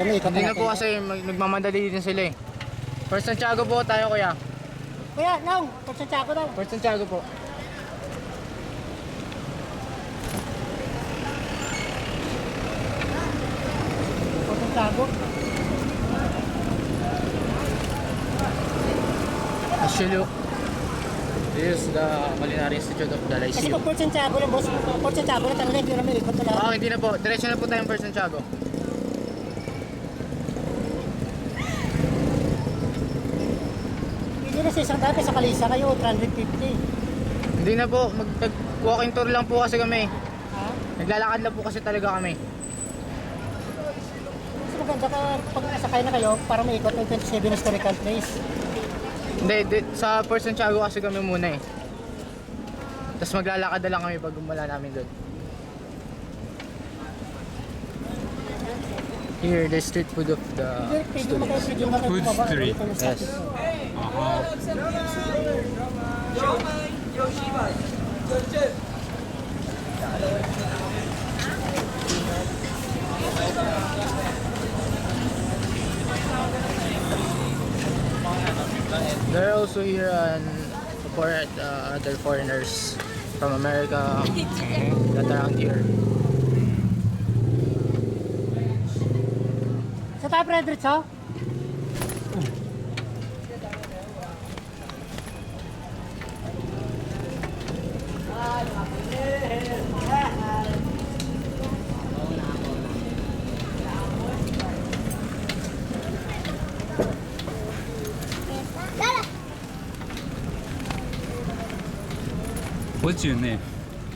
Hindi na po kasi nagmamadali din sila eh. First Santiago po tayo kuya. Kuya, Nong, Port Santiago daw. First Santiago po. Port Santiago. Ashilo. This is the Culinary Institute of the Kasi Lyceum. kung Port Santiago lang, boss, Port Santiago na talaga, hindi namin ikot talaga. Hindi na po. Diretso na po tayong First Santiago. Hindi na sa isang dati sa Kalisa kayo, 350. Hindi na po. Mag-walking tour lang po kasi kami. Ha? Naglalakad lang po kasi talaga kami. Mas maganda ka pag nasakay na kayo para maikot ng 27 historical place. Hindi, sa First Santiago kasi kami muna eh. Tapos maglalakad na lang kami pag umala namin doon. Here, the street food of the students. Food street. Yes. They're also here and support other foreigners from America that around here. Sa tayo, Frederick, ha? What's your name?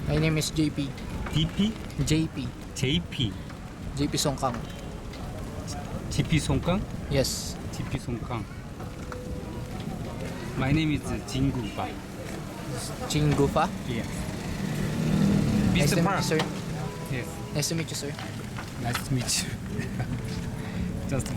My name is JP. DP? JP. JP. JP Songkang. GP Songkang? Yes. GP Songkang. My name is Jingu Ba. Chingufa. Yes. Nice to Mr. meet you, Park. sir. Yes. Nice to meet you, sir. Nice to meet you. Just